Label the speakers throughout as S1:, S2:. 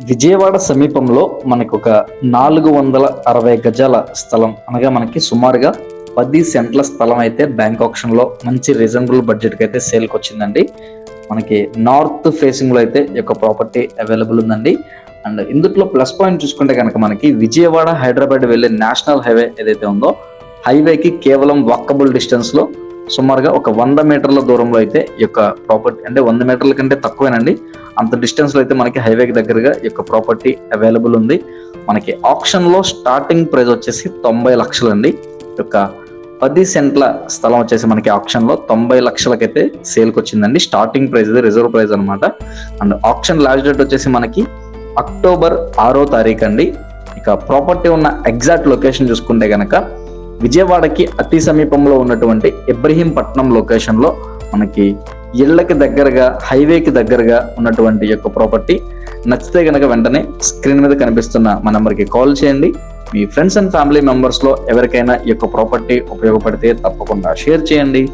S1: విజయవాడ సమీపంలో మనకు ఒక 460 గజాల స్థలం అనగా మనకి సుమారుగా 10 సెంట్ల స్థలం అయితే బ్యాంక్ ఆప్షన్ లో మంచి రీజనబుల్ బడ్జెట్ కి అయితే సేల్ కి వచ్చిందండి. మనకి నార్త్ ఫేసింగ్ లో అయితే ఈ యొక్క ప్రాపర్టీ అవైలబుల్ ఉందండి. అండ్ ఇందులో ప్లస్ పాయింట్ చూసుకుంటే కనుక మనకి విజయవాడ హైదరాబాద్ వెళ్ళే నేషనల్ హైవే ఏదైతే ఉందో హైవేకి కేవలం వాకబుల్ డిస్టెన్స్ లో సుమారుగా ఒక 100 మీటర్ల దూరంలో అయితే ఈ యొక్క ప్రాపర్టీ, అంటే 100 మీటర్ల కంటే తక్కువేనండి, అంత డిస్టెన్స్ లో అయితే మనకి హైవేకి దగ్గరగా ఈ యొక్క ప్రాపర్టీ అవైలబుల్ ఉంది. మనకి ఆప్షన్ లో స్టార్టింగ్ ప్రైస్ వచ్చేసి 90 లక్షలు అండి. ఈ యొక్క 10 సెంట్ల స్థలం వచ్చేసి మనకి ఆప్షన్ లో 90 లక్షలకైతే సేల్ కి వచ్చిందండి. స్టార్టింగ్ ప్రైస్ ఇది రిజర్వ్ ప్రైస్ అనమాట. అండ్ ఆప్షన్ లాస్ట్ డేట్ వచ్చేసి మనకి అక్టోబర్ 6వ తారీఖు అండి. ఇక ప్రాపర్టీ ఉన్న ఎగ్జాక్ట్ లొకేషన్ చూసుకుంటే గనక విజయవాడకి అతి సమీపంలో ఉన్నటువంటి ఇబ్రహీంపట్నం లొకేషన్ లో మనకి ఇళ్లకి దగ్గరగా హైవేకి దగ్గరగా ఉన్నటువంటి యొక్క ప్రాపర్టీ. నచ్చితే గనక వెంటనే స్క్రీన్ మీద కనిపిస్తున్న మా నెంబర్కి కాల్ చేయండి. మీ ఫ్రెండ్స్ అండ్ ఫ్యామిలీ మెంబర్స్ లో ఎవరికైనా ఈ యొక్క ప్రాపర్టీ ఉపయోగపడితే తప్పకుండా షేర్ చేయండి.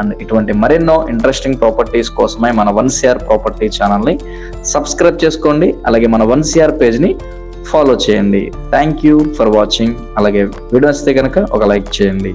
S1: అండ్ ఇటువంటి మరెన్నో ఇంట్రెస్టింగ్ ప్రాపర్టీస్ కోసమై మన 1CR ప్రాపర్టీ ఛానల్ని సబ్స్క్రైబ్ చేసుకోండి. అలాగే మన 1CR పేజ్ని ఫాలో చేయండి. Thank you for watching. అలాగే వీడియో వస్తే కనుక ఒక లైక్ చేయండి.